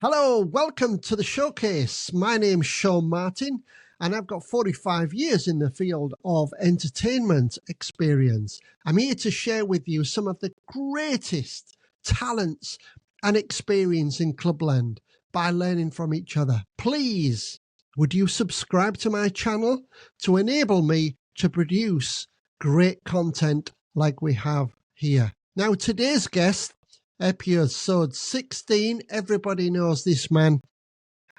Hello, welcome to the showcase. My name's Shaun Martin, and I've got 45 years in the field of entertainment experience. I'm here to share with you some of the greatest talents and experience in Clubland by learning from each other. Please, would you subscribe to my channel to enable me to produce great content like we have here. Now, today's guest, episode 16. Everybody knows this man,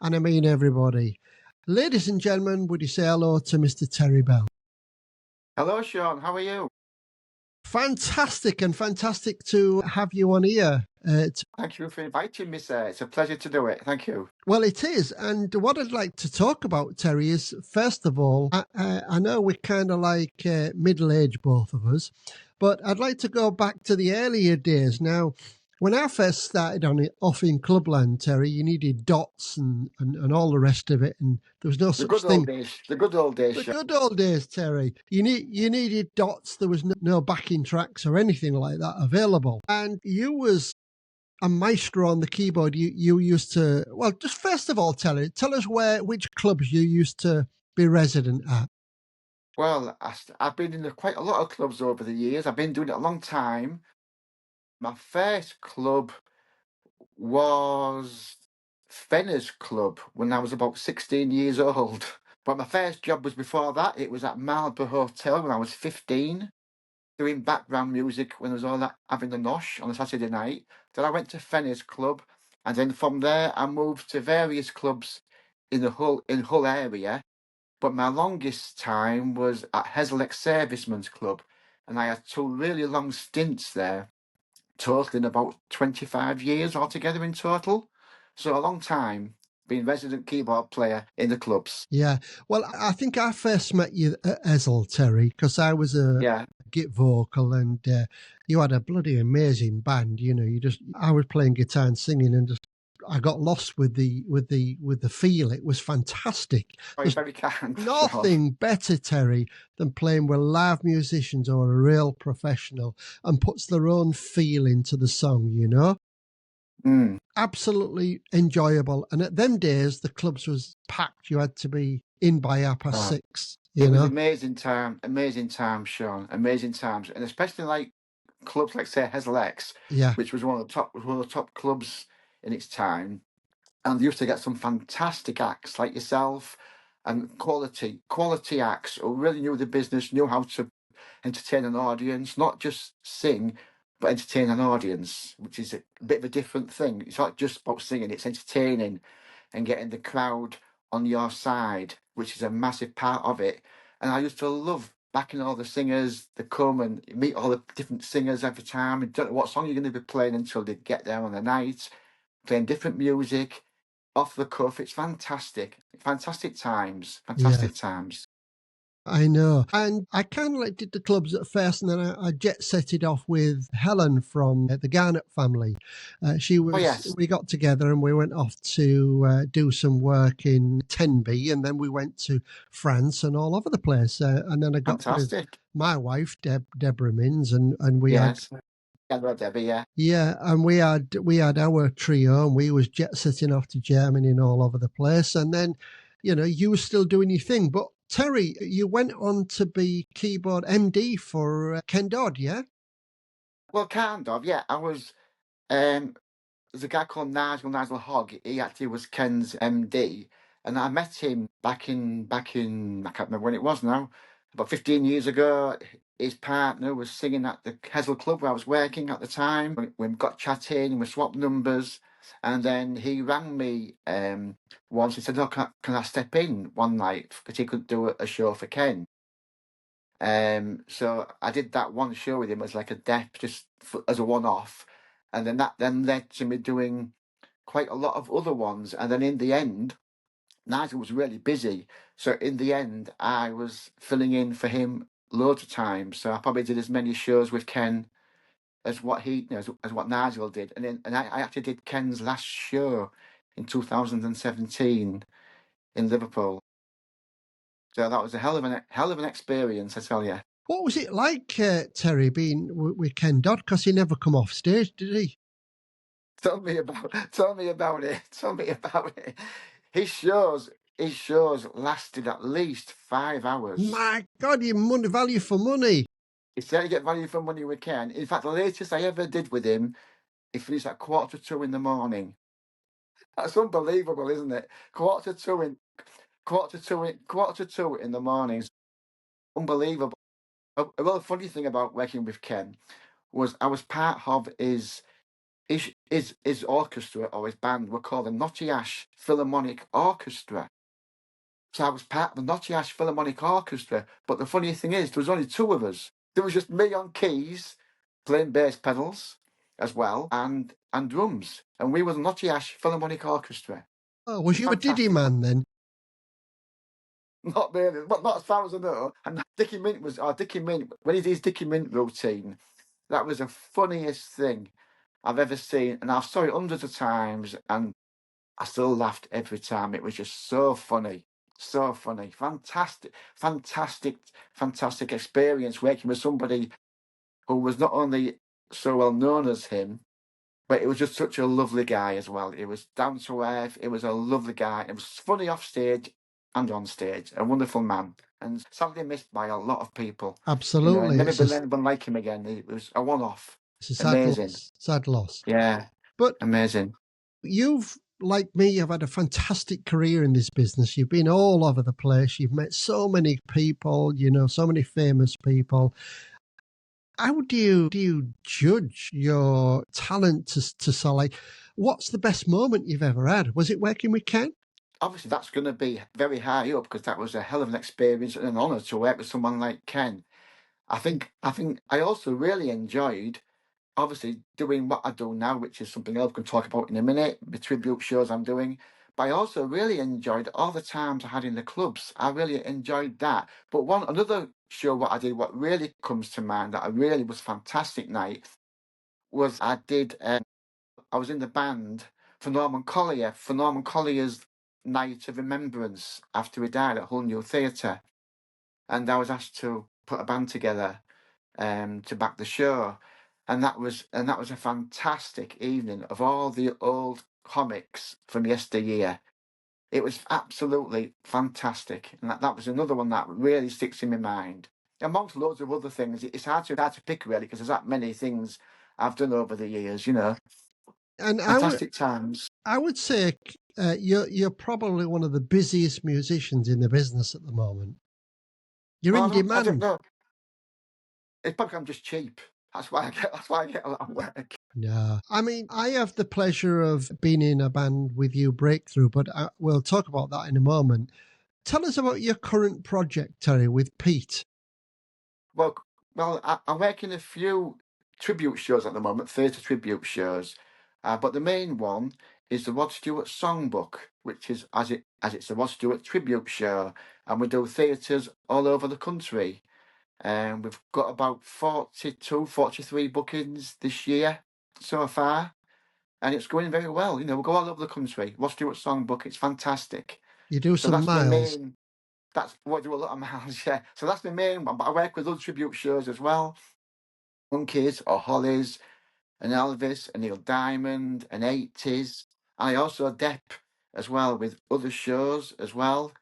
and I mean everybody. Ladies and gentlemen, would you say hello to Mr. Terry Bell? Hello, Shaun. How are you? Fantastic, and fantastic to have you on here. Thank you for inviting me, sir. It's a pleasure to do it. Thank you. Well, it is. And what I'd like to talk about, Terry, is first of all, I know we're kind of like middle-aged, both of us, but I'd like to go back to the earlier days. Now, when I first started off in Clubland, Terry, you needed dots and all the rest of it, and there was no such thing. The good old days. The good old days, Terry. You needed dots. There was no backing tracks or anything like that available. And you was a maestro on the keyboard. You used to, well, just first of all, tell us which clubs you used to be resident at. Well, I've been in quite a lot of clubs over the years. I've been doing it a long time. My first club was Fenner's Club when I was about 16 years old. But my first job was before that. It was at Marlborough Hotel when I was 15, doing background music when I was all that having the nosh on a Saturday night. Then I went to Fenner's Club, and then from there I moved to various clubs in Hull area. But my longest time was at Heslex Servicemen's Club, and I had two really long stints there, totaling about 25 years altogether in total. So a long time being resident keyboard player in the clubs. Yeah. Well, I think I first met you at Ezel, Terry, because I was a git vocal, and you had a bloody amazing band. You know, I was playing guitar and singing, and I got lost with the feel. It was fantastic. Oh, you're very kind. Nothing better, Terry, than playing with live musicians or a real professional and puts their own feel into the song, you know? Absolutely enjoyable. And at them days, the clubs was packed. You had to be in by 6:30. It was amazing times, Shaun. Amazing times. And especially like clubs like, say, Heslex, which was one of the top clubs in its time, and used to get some fantastic acts like yourself and quality acts who really knew the business, knew how to entertain an audience, not just sing, but entertain an audience, which is a bit of a different thing. It's not just about singing, it's entertaining and getting the crowd on your side, which is a massive part of it. And I used to love backing all the singers. They come and meet all the different singers every time. You don't know what song you're going to be playing until they get there on the night, playing different music, off the cuff. It's fantastic. Fantastic times. I know. And I kind of like did the clubs at first, and then I jet setted off with Helen from the Garnett family. We got together and we went off to do some work in Tenby, and then we went to France and all over the place. And then I got with my wife, Deborah Mins, and we had... Debbie, and we had our trio, and we was jet setting off to Germany and all over the place. And then, you know, you were still doing your thing. But Terry, you went on to be keyboard MD for Ken Dodd, yeah? Well, kind of, yeah. I was, there's a guy called Nigel Hogg. He actually was Ken's MD. And I met him back in, I can't remember when it was now, about 15 years ago. His partner was singing at the Hesel Club where I was working at the time. We got chatting and we swapped numbers. And then he rang me once and said, "Oh, can I step in one night?" Because he couldn't do a show for Ken. So I did that one show with him as like a dep, just as a one-off. And then that led to me doing quite a lot of other ones. And then in the end, Nigel was really busy. So in the end, I was filling in for him loads of times. So I probably did as many shows with Ken as what as what Nigel did. And I actually did Ken's last show in 2017 in Liverpool. So that was a hell of an experience, I tell you. What was it like, Terry, being with Ken Dodd? Because he never come off stage, did he? Tell me about it. Tell me about it. Tell me about it. His shows, his shows lasted at least 5 hours. My God, you money value for money. He said to get value for money we can. In fact, the latest I ever did with him, he finished at 1:45 in the morning. That's unbelievable, isn't it? Quarter to two in the mornings. Unbelievable. Well, the funny thing about working with Ken was I was part of his orchestra or his band were called the Notty Ash Philharmonic Orchestra. So I was part of the Notty Ash Philharmonic Orchestra. But the funny thing is, there was only two of us. There was just me on keys, playing bass pedals as well, and drums. And we were the Notty Ash Philharmonic Orchestra. Oh, was you a Diddy Fantastic. man then? Not really, but not as far as I know. And Dickie Mint when he did his Dickie Mint routine, that was the funniest thing I've ever seen. And I've saw it hundreds of times, and I still laughed every time. It was just so funny. So funny. Fantastic, fantastic, fantastic experience working with somebody who was not only so well known as him, but it was just such a lovely guy as well. It was down to earth. It was a lovely guy. It was funny off stage and on stage. A wonderful man. And sadly missed by a lot of people. Absolutely. Never been anyone like him again. It was a one-off. It's a sad Amazing. loss. Sad loss. Yeah. But amazing. You've, like me, you've had a fantastic career in this business. You've been all over the place. You've met so many people, so many famous people. How do you judge your talent to sell? Like, what's the best moment you've ever had? Was it working with Ken? Obviously, that's going to be very high up because that was a hell of an experience and an honour to work with someone like Ken. I think I also really enjoyed, obviously, doing what I do now, which is something else we can talk about in a minute, the tribute shows I'm doing. But I also really enjoyed all the times I had in the clubs. I really enjoyed that. But another show what I did, what really comes to mind that I really was fantastic night was I was in the band for Norman Collier's night of remembrance after he died at Hull New Theatre. And I was asked to put a band together to back the show. And that was a fantastic evening of all the old comics from yesteryear. It was absolutely fantastic. And that was another one that really sticks in my mind. Amongst loads of other things, it's hard to pick really because there's that many things I've done over the years, And fantastic times. I would say you're probably one of the busiest musicians in the business at the moment. You're in demand. I don't know. It's probably I'm just cheap. That's why I get a lot of work. Yeah. I mean, I have the pleasure of being in a band with you, Breakthrough, but we'll talk about that in a moment. Tell us about your current project, Terry, with Pete. Well, I work in a few tribute shows at the moment, theatre tribute shows. But the main one is the Rod Stewart Songbook, which is as it's a Rod Stewart tribute show, and we do theatres all over the country. And we've got about 42, 43 bookings this year so far, and it's going very well. We'll go all over the country. Rod Stewart Songbook, it's fantastic. You do So some that's my miles. main. That's what I do a lot of miles, yeah. So that's my main one. But I work with other tribute shows as well. Monkeys or Hollies, and Elvis, and Neil Diamond, and 80s. And I also dep as well with other shows as well.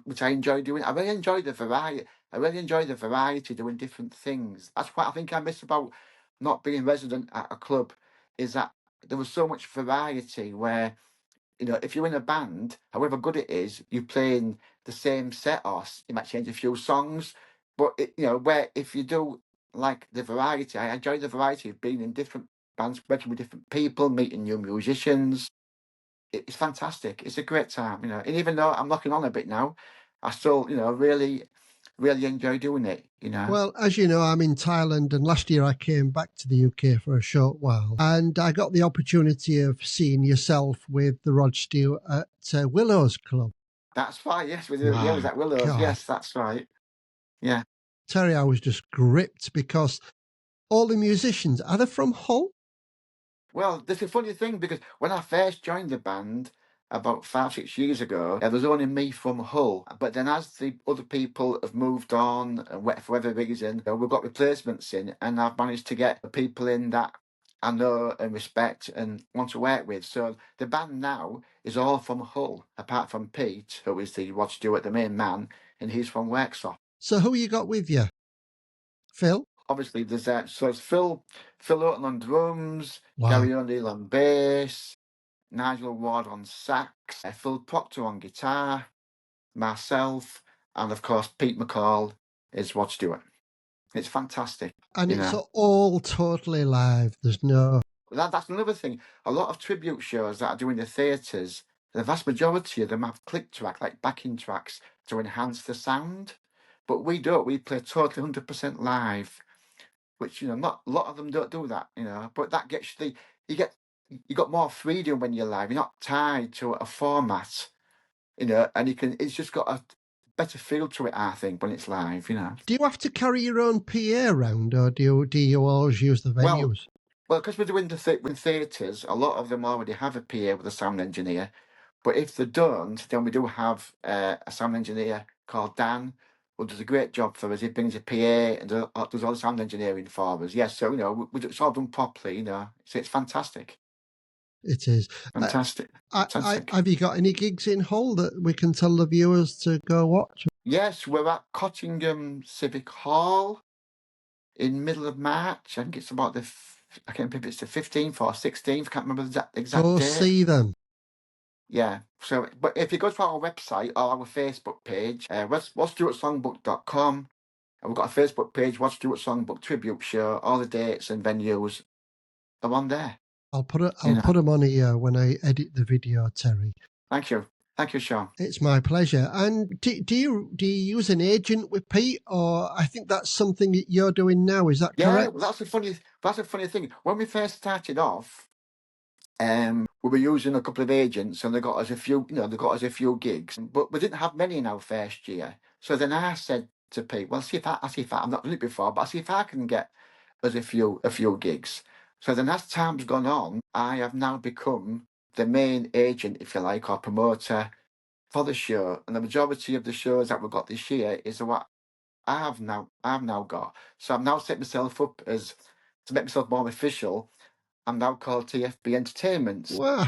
Which I enjoy doing. I really enjoy the variety. I really enjoy the variety doing different things. That's what I think I miss about not being resident at a club, is that there was so much variety where if you're in a band, however good it is, you're playing the same set, or you might change a few songs. But where if you do like the variety, I enjoy the variety of being in different bands, working with different people, meeting new musicians. It's fantastic. It's a great time, And even though I'm knocking on a bit now, I still, really, really enjoy doing it. Well, as you know, I'm in Thailand, and last year I came back to the UK for a short while, and I got the opportunity of seeing yourself with the Rod Stewart at Willows Club. That's right. Yes, we did. Yeah, it was at Willows. God. Yes, that's right. Yeah. Terry, I was just gripped because all the musicians, are they from Hull? Well, there's a funny thing because when I first joined the band about 5, 6 years ago, there was only me from Hull. But then as the other people have moved on, and for whatever reason, we've got replacements in, and I've managed to get the people in that I know and respect and want to work with. So the band now is all from Hull, apart from Pete, who is the Rod Stewart, the main man, and he's from Worksop. So who you got with you? Phil? Obviously, there's so it's Phil Houghton on drums, Wow. Gary O'Neill on bass, Nigel Ward on sax, Phil Proctor on guitar, myself, and of course Pete McCall is Rod Stewart. It's fantastic. And it's all totally live. There's no... That's another thing. A lot of tribute shows that are doing the theatres, the vast majority of them have click track, like backing tracks, to enhance the sound. But we don't. We play totally 100% live, which not a lot of them don't do that. But that gets you got more freedom when you're live. You're not tied to a format, and it's just got a better feel to it, I think, when it's live. Do you have to carry your own PA around, or do you always use the venues? Well, because we're doing with theatres, a lot of them already have a PA with a sound engineer. But if they don't, then we do have a sound engineer called Dan, who does a great job for us. He brings a PA and does all the sound engineering for us. Yes, so it's all done properly. So it's fantastic. It is fantastic. Have you got any gigs in Hull that we can tell the viewers to go watch? Yes, we're at Cottingham Civic Hall in middle of March. I think it's about I can't remember if it's the 15th or 16th. I can't remember the exact date. Go see them. Yeah. So, but if you go to our website or our Facebook page, RodStewartSongbook.com, and we've got a Facebook page, Rod Stewart Songbook Tribute Show. All the dates and venues are on there. I'll put them on here when I edit the video, Terry. Thank you, Shaun. It's my pleasure. And do you use an agent with Pete, or I think that's something that you're doing now? Is that correct? Yeah, that's a funny thing. When we first started off, we were using a couple of agents, and they got us a few gigs, but we didn't have many in our first year. So then I said to Pete, "Well, I've not done it before, but I'll see if I can get us a few gigs." So then, as time's gone on, I have now become the main agent, if you like, or promoter for the show, and the majority of the shows that we've got this year is what I've now got. So I've now set myself up to make myself more official. I'm now called TFB Entertainment. Wow.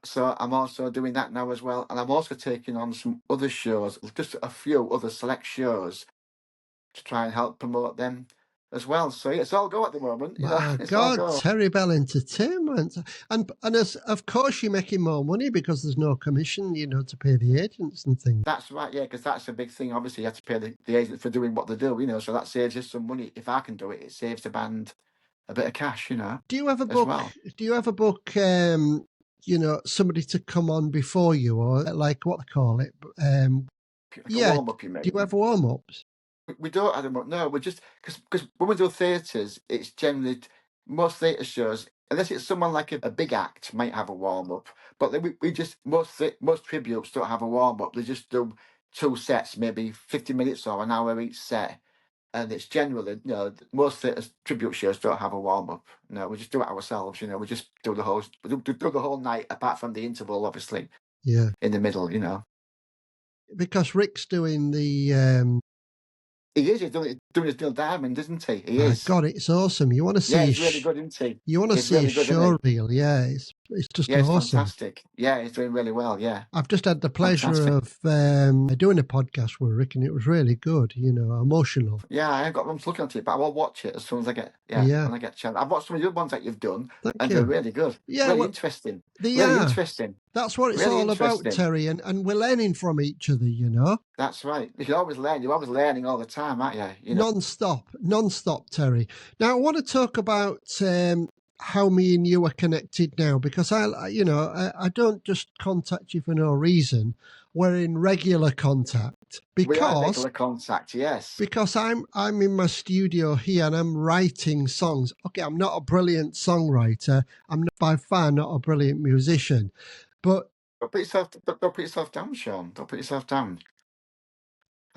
So I'm also doing that now as well. And I'm also taking on some other shows, just a few other select shows, to try and help promote them as well. So it's all go at the moment. My God, Terry Bell Entertainment. And as, of course you're making more money because there's no commission, to pay the agents and things. That's right, yeah, because that's a big thing. Obviously, you have to pay the agent for doing what they do, so that saves us some money. If I can do it, it saves the band a bit of cash, Do you ever book? Well. Do you ever book? Somebody to come on before you, or like what they call it? Warm-up, you mean? Do you ever warm-ups? We don't at the moment. No, we're just because when we do theatres, it's generally most theatre shows, unless it's someone like a big act, might have a warm-up. But we just most tributes don't have a warm-up. They just do 2 sets, maybe 50 minutes or an hour each set. And it's generally, most tribute shows don't have a warm up. No, we just do it ourselves. We just do the whole night, apart from the interval, obviously. Yeah. In the middle, Because Rick's doing the. He is. He's doing his Neil Diamond, isn't he? He is. God, it's awesome. You want to see? Yeah, he's really good, isn't he? You want to see a show reel? Yeah, it's just awesome. It's fantastic. Yeah, he's doing really well. Yeah. I've just had the pleasure of doing a podcast with Rick, and it was really good. Emotional. Yeah, I haven't got them to look at it, but I will watch it as soon as I get. when I get a chance. I've watched some of the other ones that you've done, they're really good. Yeah, really interesting. Really interesting. That's what it's all about, Terry, and we're learning from each other. That's right. You always learn. You're always learning all the time, aren't you? Non-stop, Terry. Now I want to talk about how me and you are connected now, because I don't just contact you for no reason. We're in regular contact we are regular contact, yes. Because I'm in my studio here and I'm writing songs. Okay, I'm not a brilliant songwriter. I'm by far not a brilliant musician, but don't put yourself down, Shaun. Don't put yourself down.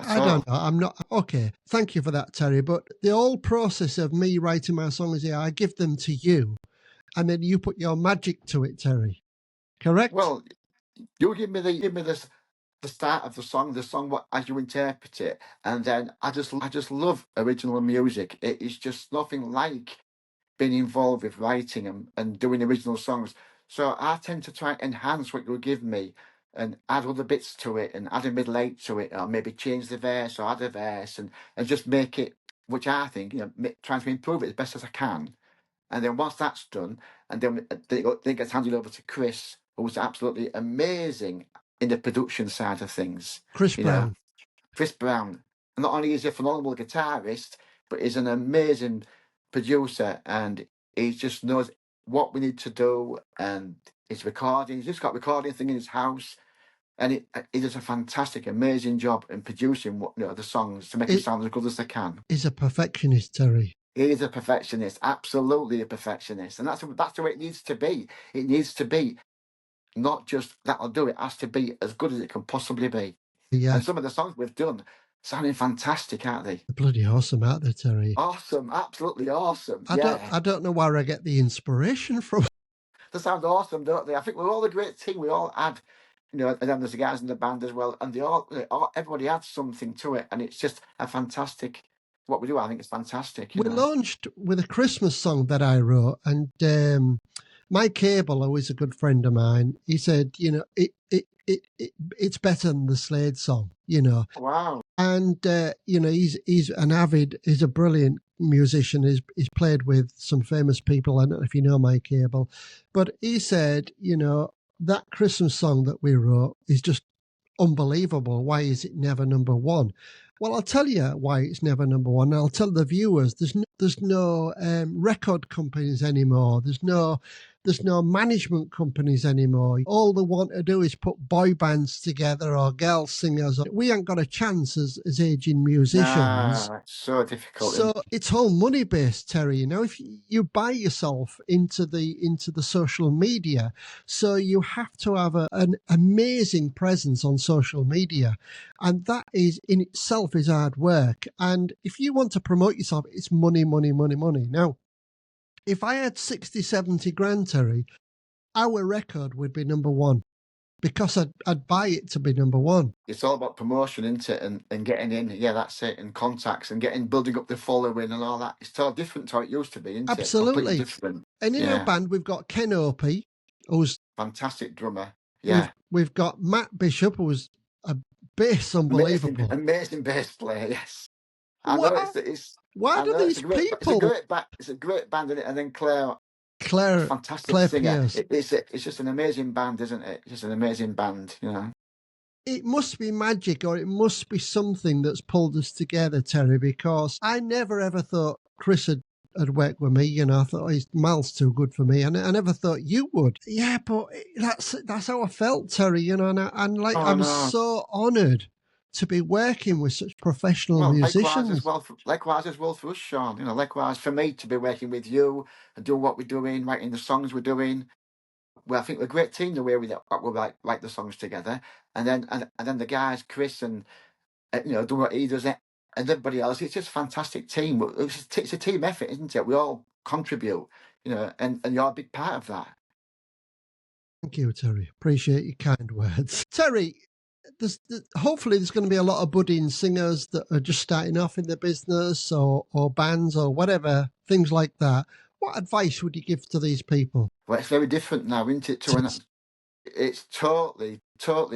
I don't know. I'm not. Okay. Thank you for that, Terry. But the whole process of me writing my songs here, I give them to you, and then you put your magic to it, Terry. Correct? Well, you give me the start of the song as you interpret it, and then I just love original music. It is just nothing like been involved with writing and doing original songs. So I tend to try and enhance what you give me and add other bits to it and add a middle eight to it, or maybe change the verse or add a verse and just make it, which I think, trying to improve it as best as I can. And then once that's done, and then it gets handed over to Chris, who's absolutely amazing in the production side of things. Chris Brown. Chris Brown. And not only is he a phenomenal guitarist, but he's an amazing producer, and he just knows what we need to do. And he's recording. He's just got a recording thing in his house, and he does a fantastic, amazing job in producing the songs to make it sound as good as they can. He's a perfectionist, Terry. He is a perfectionist, absolutely a perfectionist, and that's the way it needs to be. It needs to be not just that'll do it; has to be as good as it can possibly be. Yeah. And some of the songs we've done sounding fantastic, aren't they? They're bloody awesome, aren't they, Terry? Awesome, absolutely awesome. I don't know where I get the inspiration from. They sound awesome, don't they? I think we're all a great team. We all add, and then there's the guys in the band as well, and everybody adds something to it, and it's just a fantastic. What we do, I think, is fantastic. We launched with a Christmas song that I wrote, and Mike Cable, who is a good friend of mine, he said, it's better than the Slade song, Wow. And he's he's a brilliant musician. He's played with some famous people. I don't know if you know Mike Cable, but he said, that Christmas song that we wrote is just unbelievable. Why is it never number one? Well, I'll tell you why it's never number one. I'll tell the viewers there's no record companies anymore. There's no management companies anymore. All they want to do is put boy bands together or girl singers. We ain't got a chance as aging musicians. It's so difficult. So it's all money based, Terry. If you buy yourself into the social media, so you have to have an amazing presence on social media, and that is in itself is hard work. And if you want to promote yourself, it's money, money, money, money. Now, if I had 60, 70 grand, Terry, our record would be number one because I'd buy it to be number one. It's all about promotion, isn't it? And getting in, that's it, and contacts and building up the following and all that. It's totally different to how it used to be, isn't it? Absolutely. Different. And in our band, we've got Ken Opie, who's fantastic drummer. Yeah. We've got Matt Bishop, who's a bass unbelievable. Amazing bass player, yes. I know it's why do these people? It's a great band, isn't it? And then Claire, fantastic Claire singer. Pierce. It's just an amazing band, isn't it? It's just an amazing band, It must be magic, or it must be something that's pulled us together, Terry. Because I never ever thought Chris had work with me. I thought Mal's too good for me, and I never thought you would. Yeah, but that's how I felt, Terry. I'm so honoured to be working with such professional musicians. Likewise as well for us, Shaun. Likewise for me to be working with you and doing what we're doing, writing the songs we're doing. Well, I think we're a great team the way we write the songs together, and then the guys, Chris and do what he does, and everybody else. It's just a fantastic team. It's a team effort, isn't it? We all contribute, and you're a big part of that. Thank you, Terry. Appreciate your kind words, Terry. Hopefully there's going to be a lot of budding singers that are just starting off in the business or bands or whatever, things like that. What advice would you give to these people? Well, it's very different now, isn't it? It's totally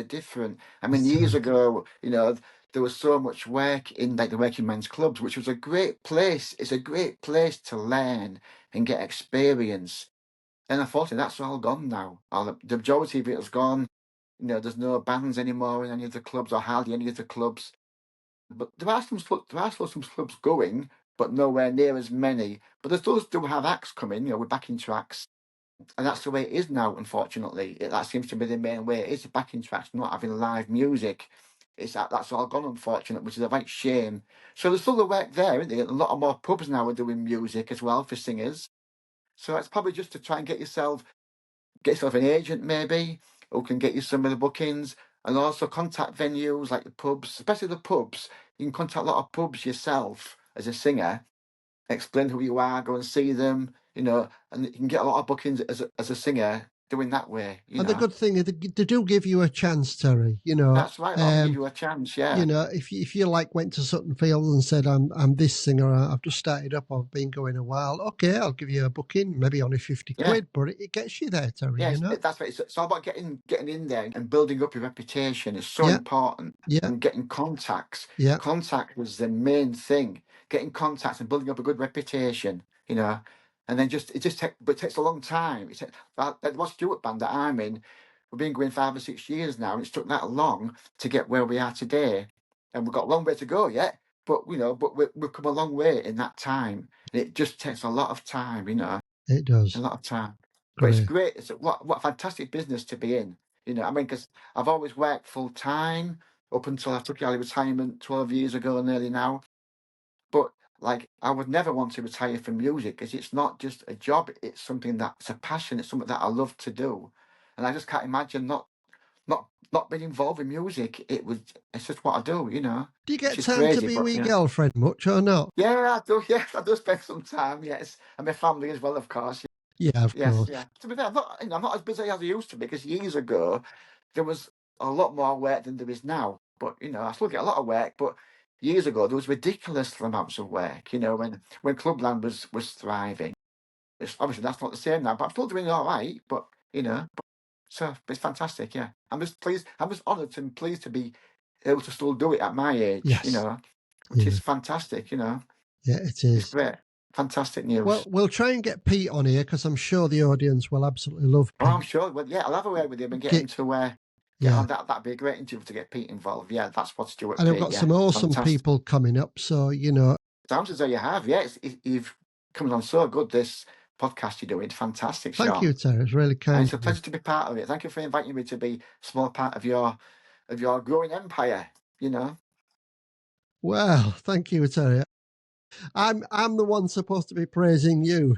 different. I mean, years ago, there was so much work in the working men's clubs, which was a great place. It's a great place to learn and get experience. And unfortunately, that's all gone now. The majority of it has gone. There's no bands anymore in any of the clubs, or hardly any of the clubs. But there are some clubs going, but nowhere near as many. But there still have acts coming, with backing tracks. And that's the way it is now, unfortunately. That seems to be the main way. It is backing tracks, not having live music. That's all gone, unfortunately, which is a right shame. So there's still the work there, isn't there? A lot more pubs now are doing music as well for singers. So it's probably just to try and get yourself an agent, maybe, who can get you some of the bookings, and also contact venues like the pubs, especially the pubs. You can contact a lot of pubs yourself as a singer, explain who you are, go and see them, and you can get a lot of bookings as a singer doing that way. And the good thing is they do give you a chance, Terry. That's right. I'll give you a chance. Yeah. If you went to Sutton Fields and said, I'm this singer, I've just started up, I've been going a while. Okay, I'll give you a booking, maybe only 50 quid, but it gets you there, Terry. Yes, that's right. It's all about getting in there and building up your reputation. It's so important. And getting contacts. Yeah. Contact was the main thing. Getting contacts and building up a good reputation. And then it takes a long time. What Stewart band that I'm in, we've been going 5 or 6 years now, and it's took that long to get where we are today. And we've got a long way to go yet, but we've come a long way in that time. And it just takes a lot of time, It does. A lot of time. But it's great. It's what a fantastic business to be in. Because I've always worked full time up until I took early retirement 12 years ago, nearly now. But I would never want to retire from music, because it's not just a job. It's something that's a passion. It's something that I love to do, and I just can't imagine not being involved in music. It's just what I do. Do you get time to be with your girlfriend much or not? Yeah, I do. Yeah, I do spend some time. Yes, and my family as well, of course. Yeah, of course. Yeah. To be fair, I'm not as busy as I used to be, because years ago there was a lot more work than there is now. But I still get a lot of work. But years ago there was ridiculous amounts of work. When Clubland was thriving. Obviously that's not the same now, but I'm still doing all right. But so it's fantastic. Yeah, I'm just pleased. I'm just honoured and pleased to be able to still do it at my age. Yes. Which is fantastic. Yeah, it is. It's great. Fantastic news. Well, we'll try and get Pete on here, because I'm sure the audience will absolutely love Pete. Oh, I'm sure. Well, yeah, I'll have a word with him and get him to get on. That'd be a great interview to get Pete involved. Yeah, that's what Stuart. And I've got some awesome people coming up, so sounds as though you have. Yeah, you've come on so good. This podcast you're doing, fantastic. Shaun. Thank you, Terry. It's really kind. And it's a pleasure to be part of it. Thank you for inviting me to be a small part of your growing empire. Well, thank you, Terry. I'm the one supposed to be praising you.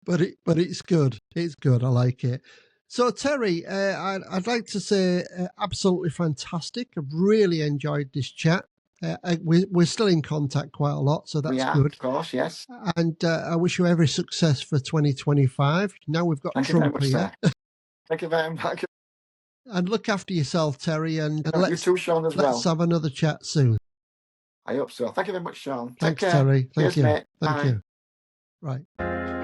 but it's good. It's good. I like it. So Terry, I'd like to say absolutely fantastic. I've really enjoyed this chat. We're still in contact quite a lot, so that's good. Of course, yes. And I wish you every success for 2025. Now we've got Trump here. Thank you very much. And look after yourself, Terry. And you too, Shaun, as well. Let's have another chat soon. I hope so. Thank you very much, Shaun. Thanks, Terry. Thank you. Mate. Thank Bye. you. Right.